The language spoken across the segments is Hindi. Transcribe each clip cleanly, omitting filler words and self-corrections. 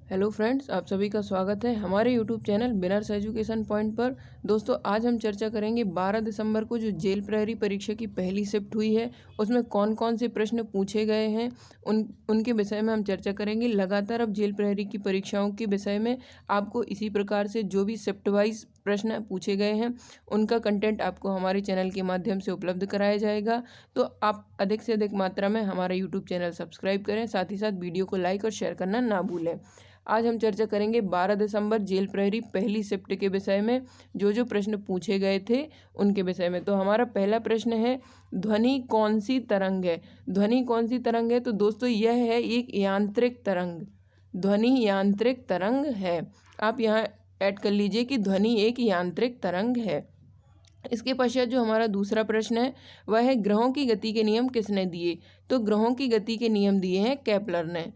हेलो फ्रेंड्स, आप सभी का स्वागत है हमारे यूट्यूब चैनल बिनर्स एजुकेशन पॉइंट पर। दोस्तों, आज हम चर्चा करेंगे 12 दिसंबर को जो जेल प्रहरी परीक्षा की पहली शिफ्ट हुई है उसमें कौन कौन से प्रश्न पूछे गए हैं उनके विषय में हम चर्चा करेंगे। लगातार अब जेल प्रहरी की परीक्षाओं के विषय में आपको इसी प्रकार से जो भी शिफ्ट वाइज प्रश्न पूछे गए हैं उनका कंटेंट आपको हमारे चैनल के माध्यम से उपलब्ध कराया जाएगा। तो आप अधिक से अधिक मात्रा में हमारा यूट्यूब चैनल सब्सक्राइब करें, साथ ही साथ वीडियो को लाइक और शेयर करना ना भूलें। आज हम चर्चा करेंगे 12 दिसंबर जेल प्रहरी पहली शिफ्ट के विषय में जो प्रश्न पूछे गए थे उनके विषय में। तो हमारा पहला प्रश्न है, ध्वनि कौन सी तरंग है। ध्वनि कौन सी तरंग है? तो दोस्तों यह है एक यांत्रिक तरंग। ध्वनि यांत्रिक तरंग है। आप यहाँ ऐड कर लीजिए कि ध्वनि एक यांत्रिक तरंग है। इसके पश्चात जो हमारा दूसरा प्रश्न है वह है, ग्रहों की गति के नियम किसने दिए। तो ग्रहों की गति के नियम दिए हैं केपलर ने।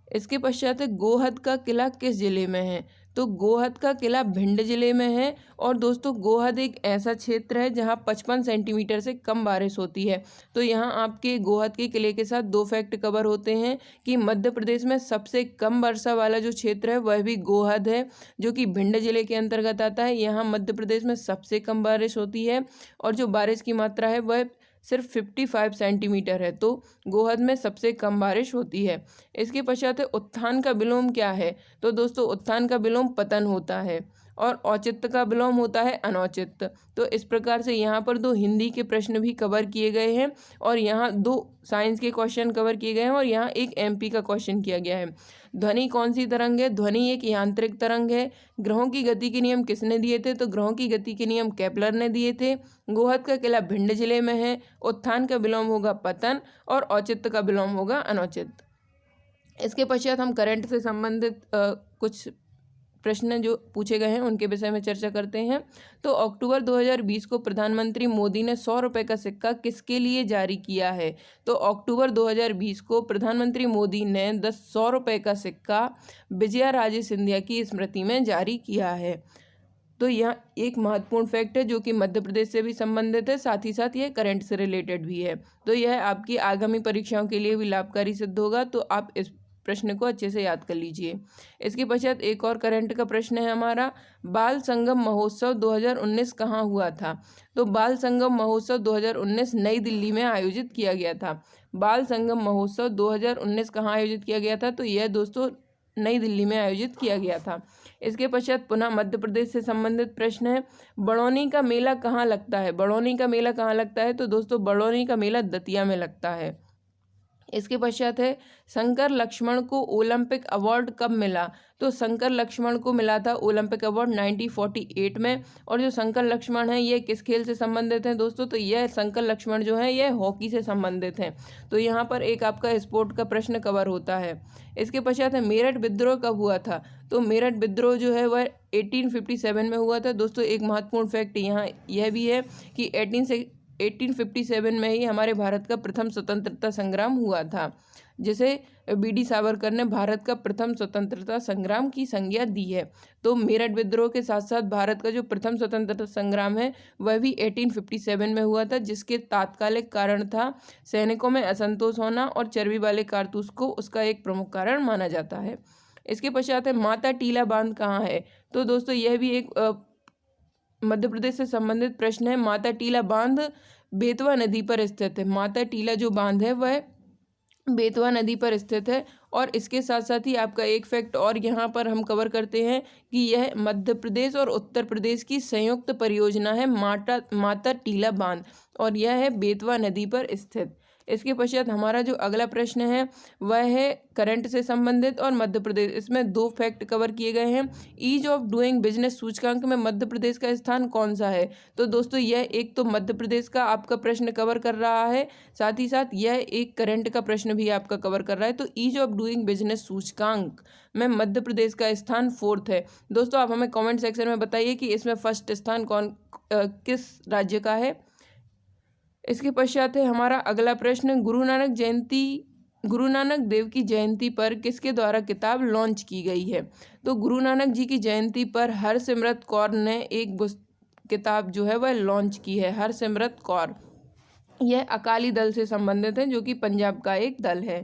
इसके पश्चात है, गोहद का किला किस जिले में है। तो गोहद का किला भिंड जिले में है। और दोस्तों, गोहद एक ऐसा क्षेत्र है जहां 55 सेंटीमीटर से कम बारिश होती है। तो यहां आपके गोहद के किले के साथ दो फैक्ट कवर होते हैं कि मध्य प्रदेश में सबसे कम वर्षा वाला जो क्षेत्र है वह भी गोहद है, जो कि भिंड जिले के अंतर्गत आता है। यहाँ मध्य प्रदेश में सबसे कम बारिश होती है और जो बारिश की मात्रा है वह सिर्फ 55 सेंटीमीटर है। तो गोहद में सबसे कम बारिश होती है। इसके पश्चात है, उत्थान का विलोम क्या है। तो दोस्तों, उत्थान का विलोम पतन होता है और औचित्य का विलोम होता है अनौचित्य। तो इस प्रकार से यहाँ पर दो हिंदी के प्रश्न भी कवर किए गए हैं और यहाँ दो साइंस के क्वेश्चन कवर किए गए हैं और यहाँ एक एमपी का क्वेश्चन किया गया है। ध्वनि कौन सी तरंग है? ध्वनि एक यांत्रिक तरंग है। ग्रहों की गति के नियम किसने दिए थे? तो ग्रहों की गति के नियम केपलर ने दिए थे। गोहद का किला भिंड जिले में है। उत्थान का विलोम होगा पतन और औचित्य का विलोम होगा अनौचित्य। इसके पश्चात हम करंट से संबंधित कुछ प्रश्न जो पूछे गए हैं उनके विषय में चर्चा करते हैं। तो अक्टूबर 2020 को प्रधानमंत्री मोदी ने 100 रुपये का सिक्का किसके लिए जारी किया है। तो अक्टूबर 2020 को प्रधानमंत्री मोदी ने 100 रुपये का सिक्का विजया राजे सिंधिया की स्मृति में जारी किया है। तो यह एक महत्वपूर्ण फैक्ट है जो कि मध्य प्रदेश से भी संबंधित है, साथ ही साथ यह करंट से रिलेटेड भी है। तो यह आपकी आगामी परीक्षाओं के लिए भी लाभकारी सिद्ध होगा। तो आप इस प्रश्न को अच्छे से याद कर लीजिए। इसके पश्चात एक और करंट का प्रश्न है हमारा, बाल संगम महोत्सव 2019 कहाँ हुआ था। तो बाल संगम महोत्सव 2019 नई दिल्ली में आयोजित किया गया था। बाल संगम महोत्सव 2019 कहाँ आयोजित किया गया था? तो यह दोस्तों नई दिल्ली में आयोजित किया गया था। इसके पश्चात पुनः मध्य प्रदेश से संबंधित प्रश्न है, बड़ौनी का मेला कहाँ लगता है। बड़ौनी का मेला कहाँ लगता है? तो दोस्तों, बड़ौनी का मेला दतिया में लगता है। इसके पश्चात है, शंकर लक्ष्मण को ओलंपिक अवार्ड कब मिला। तो शंकर लक्ष्मण को मिला था ओलंपिक अवार्ड 1948 में। और जो शंकर लक्ष्मण है ये किस खेल से संबंधित हैं दोस्तों? तो यह शंकर लक्ष्मण जो है यह हॉकी से संबंधित हैं। तो यहाँ पर एक आपका स्पोर्ट का प्रश्न कवर होता है। इसके पश्चात है, मेरठ विद्रोह कब हुआ था। तो मेरठ विद्रोह जो है वह 1857 में हुआ था। दोस्तों, एक महत्वपूर्ण फैक्ट यहाँ यह भी है कि 1857 में ही हमारे भारत का प्रथम स्वतंत्रता संग्राम हुआ था, जिसे बीडी सावरकर ने भारत का प्रथम स्वतंत्रता संग्राम की संज्ञा दी है। तो मेरठ विद्रोह के साथ साथ भारत का जो प्रथम स्वतंत्रता संग्राम है वह भी 1857 में हुआ था, जिसके तात्कालिक कारण था सैनिकों में असंतोष होना और चर्बी वाले कारतूस को उसका एक प्रमुख कारण माना जाता है। इसके पश्चात है, माता टीला बांध कहाँ है। तो दोस्तों, यह भी एक मध्य प्रदेश से संबंधित प्रश्न है। माता टीला बांध बेतवा नदी पर स्थित है। माता टीला जो बांध है वह बेतवा नदी पर स्थित है। और इसके साथ साथ ही आपका एक फैक्ट और यहाँ पर हम कवर करते हैं कि यह मध्य प्रदेश और उत्तर प्रदेश की संयुक्त परियोजना है माता टीला बांध, और यह है बेतवा नदी पर स्थित। इसके पश्चात हमारा जो अगला प्रश्न है वह है करंट से संबंधित और मध्य प्रदेश। इसमें दो फैक्ट कवर किए गए हैं। ईज ऑफ डूइंग बिजनेस सूचकांक में मध्य प्रदेश का स्थान कौन सा है। तो दोस्तों, यह एक तो मध्य प्रदेश का आपका प्रश्न कवर कर रहा है, साथ ही साथ यह एक करंट का प्रश्न भी आपका कवर कर रहा है। तो ईज ऑफ डूइंग बिजनेस सूचकांक में मध्य प्रदेश का स्थान 4th है। दोस्तों, आप हमें कॉमेंट सेक्शन में बताइए कि इसमें फर्स्ट स्थान किस राज्य का है। इसके पश्चात है हमारा अगला प्रश्न, गुरु नानक देव की जयंती पर किसके द्वारा किताब लॉन्च की गई है। तो गुरु नानक जी की जयंती पर हरसिमरत कौर ने एक किताब जो है वह लॉन्च की है। हरसिमरत कौर यह अकाली दल से संबंधित है, जो कि पंजाब का एक दल है।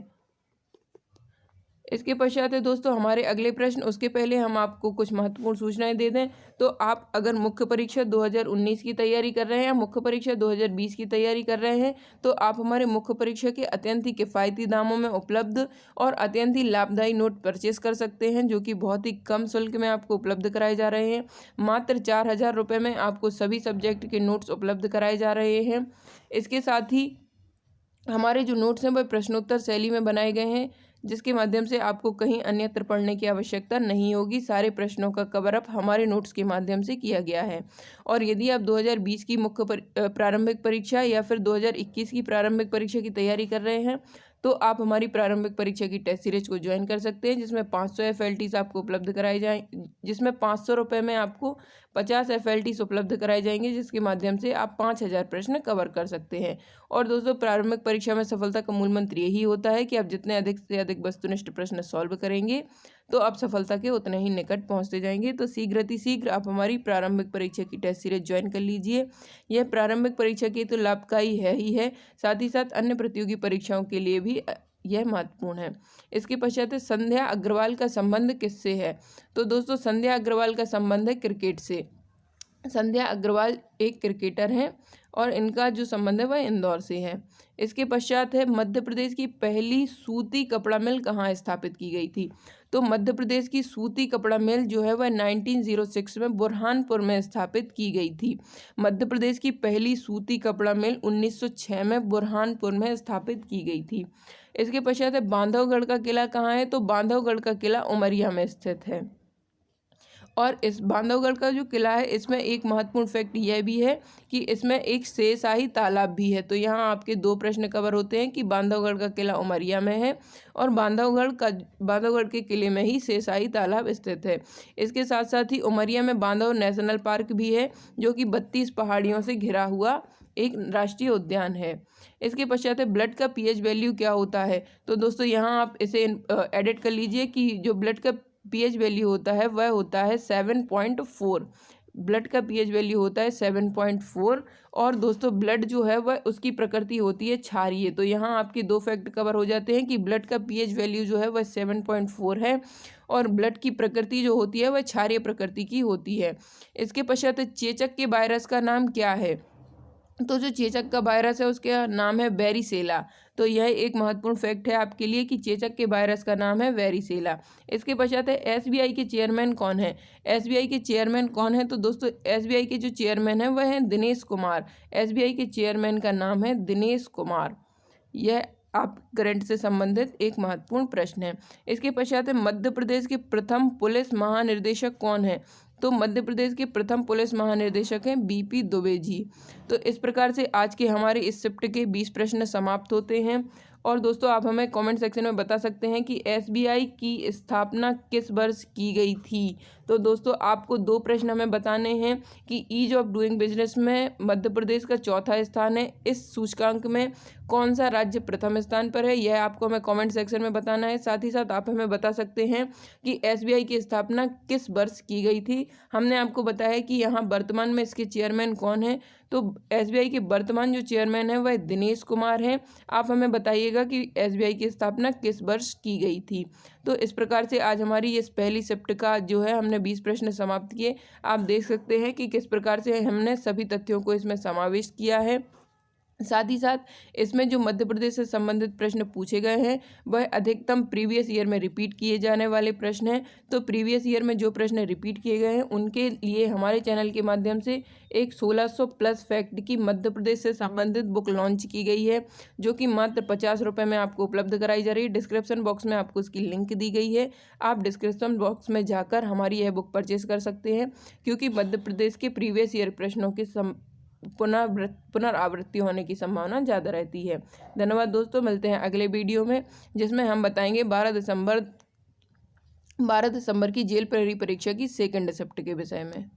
इसके पश्चात है दोस्तों हमारे अगले प्रश्न। उसके पहले हम आपको कुछ महत्वपूर्ण सूचनाएं दे दें तो आप अगर मुख्य परीक्षा 2019 की तैयारी कर रहे हैं या मुख्य परीक्षा 2020 की तैयारी कर रहे हैं तो आप हमारे मुख्य परीक्षा के अत्यंत ही किफ़ायती दामों में उपलब्ध और अत्यंत ही लाभदायी नोट परचेस कर सकते हैं, जो कि बहुत ही कम शुल्क में आपको उपलब्ध कराए जा रहे हैं। मात्र 4,000 रुपये में आपको सभी सब्जेक्ट के नोट्स उपलब्ध कराए जा रहे हैं। इसके साथ ही हमारे जो नोट्स हैं वह प्रश्नोत्तर शैली में बनाए गए हैं, जिसके माध्यम से आपको कहीं अन्यत्र पढ़ने की आवश्यकता नहीं होगी। सारे प्रश्नों का कवर अप हमारे नोट्स के माध्यम से किया गया है। और यदि आप 2020 की मुख्य प्रारंभिक परीक्षा या फिर 2021 की प्रारंभिक परीक्षा की तैयारी कर रहे हैं तो आप हमारी प्रारंभिक परीक्षा की टेस्ट सीरीज को ज्वाइन कर सकते हैं, जिसमें 500 FLTs आपको उपलब्ध कराई जाए, जिसमें 500 रुपये में आपको 50 FLTs उपलब्ध कराए जाएंगे, जिसके माध्यम से आप 5,000 प्रश्न कवर कर सकते हैं। और दोस्तों प्रारंभिक परीक्षा में सफलता का मूल मंत्र यही होता है कि आप जितने अधिक से अधिक वस्तुनिष्ठ प्रश्न सॉल्व करेंगे तो आप सफलता के उतने ही निकट पहुंचते जाएंगे। तो शीघ्र आप हमारी प्रारंभिक परीक्षा की टेस्ट सीरीज ज्वाइन कर लीजिए। यह प्रारंभिक परीक्षा की तो लाभकारी है ही है, साथ ही साथ अन्य प्रतियोगी परीक्षाओं के लिए भी यह महत्वपूर्ण है। इसके पश्चात संध्या अग्रवाल का संबंध किससे है? तो दोस्तों संध्या अग्रवाल का संबंध है क्रिकेट से। संध्या अग्रवाल एक क्रिकेटर हैं और इनका जो संबंध है वह इंदौर से है। इसके पश्चात है मध्य प्रदेश की पहली सूती कपड़ा मिल कहाँ स्थापित की गई थी? तो मध्य प्रदेश की सूती कपड़ा मिल जो है वह 1906 में बुरहानपुर में स्थापित की गई थी। मध्य प्रदेश की पहली सूती कपड़ा मिल 1906 में बुरहानपुर में स्थापित की गई थी। इसके पश्चात है बांधवगढ़ का किला कहाँ है? तो बांधवगढ़ का किला उमरिया में स्थित है। और इस बांधवगढ़ का जो किला है इसमें एक महत्वपूर्ण फैक्ट यह भी है कि इसमें एक शेरशाही तालाब भी है। तो यहाँ आपके दो प्रश्न कवर होते हैं कि बांधवगढ़ का किला उमरिया में है और बांधवगढ़ के किले में ही शेरशाही तालाब स्थित है। इसके साथ साथ ही उमरिया में बांधव नेशनल पार्क भी है, जो कि 32 पहाड़ियों से घिरा हुआ एक राष्ट्रीय उद्यान है। इसके पश्चात है ब्लड का पीएच वैल्यू क्या होता है? तो दोस्तों यहाँ आप इसे एडिट कर लीजिए कि जो ब्लड का पीएच वैल्यू होता है वह होता है 7.4। ब्लड का पीएच वैल्यू होता है 7.4। और दोस्तों ब्लड जो है वह उसकी प्रकृति होती है क्षारीय। तो यहाँ आपके दो फैक्ट कवर हो जाते हैं कि ब्लड का पीएच वैल्यू जो है वह 7.4 है और ब्लड की प्रकृति जो होती है वह क्षारीय प्रकृति की होती है। इसके पश्चात चेचक के वायरस का नाम क्या है? तो जो चेचक का वायरस है उसका नाम है वेरिसेला। तो यह एक महत्वपूर्ण फैक्ट है आपके लिए कि चेचक के वायरस का नाम है वेरिसेला। इसके पश्चात है एसबीआई के चेयरमैन कौन है? एसबीआई के चेयरमैन कौन है? तो दोस्तों एसबीआई के जो चेयरमैन है वह है दिनेश कुमार। एसबीआई के चेयरमैन का नाम है दिनेश कुमार। यह आप करंट से संबंधित एक महत्वपूर्ण प्रश्न है। इसके पश्चात है मध्य प्रदेश के प्रथम पुलिस महानिर्देशक कौन है? तो मध्य प्रदेश के प्रथम पुलिस महानिर्देशक हैं बीपी दुबे जी। तो इस प्रकार से आज के हमारे इस शिफ्ट के 20 प्रश्न समाप्त होते हैं। और दोस्तों आप हमें कमेंट सेक्शन में बता सकते हैं कि एसबीआई की स्थापना किस वर्ष की गई थी। तो दोस्तों आपको दो प्रश्न हमें बताने हैं कि ईज ऑफ डूइंग बिजनेस में मध्य प्रदेश का चौथा स्थान है। इस सूचकांक में कौन सा राज्य प्रथम स्थान पर है, यह आपको हमें कमेंट सेक्शन में बताना है। साथ ही साथ आप हमें बता सकते हैं कि एसबीआई की स्थापना किस वर्ष की गई थी। हमने आपको बताया कि यहाँ वर्तमान में इसके चेयरमैन कौन है। तो एसबीआई के वर्तमान जो चेयरमैन है वह दिनेश कुमार हैं। आप हमें बताइएगा कि एसबीआई की स्थापना किस वर्ष की गई थी। तो इस प्रकार से आज हमारी इस पहली शिफ्ट का जो है हमने 20 प्रश्न समाप्त किए। आप देख सकते हैं कि किस प्रकार से हमने सभी तथ्यों को इसमें समावेश किया है। साथ ही साथ इसमें जो मध्य प्रदेश से संबंधित प्रश्न पूछे गए हैं वह अधिकतम प्रीवियस ईयर में रिपीट किए जाने वाले प्रश्न हैं। तो प्रीवियस ईयर में जो प्रश्न रिपीट किए गए हैं उनके लिए हमारे चैनल के माध्यम से एक 1600 प्लस फैक्ट की मध्य प्रदेश से संबंधित बुक लॉन्च की गई है, जो कि मात्र 50 रुपये में आपको उपलब्ध कराई जा रही है। डिस्क्रिप्शन बॉक्स में आपको इसकी लिंक दी गई है, आप डिस्क्रिप्शन बॉक्स में जाकर हमारी यह बुक परचेज कर सकते हैं, क्योंकि मध्य प्रदेश के प्रीवियस ईयर प्रश्नों के पुनरावृत्ति होने की संभावना ज़्यादा रहती है। धन्यवाद दोस्तों, मिलते हैं अगले वीडियो में जिसमें हम बताएंगे 12 दिसंबर की जेल प्रहरी परीक्षा की सेकंड शिफ्ट के विषय में।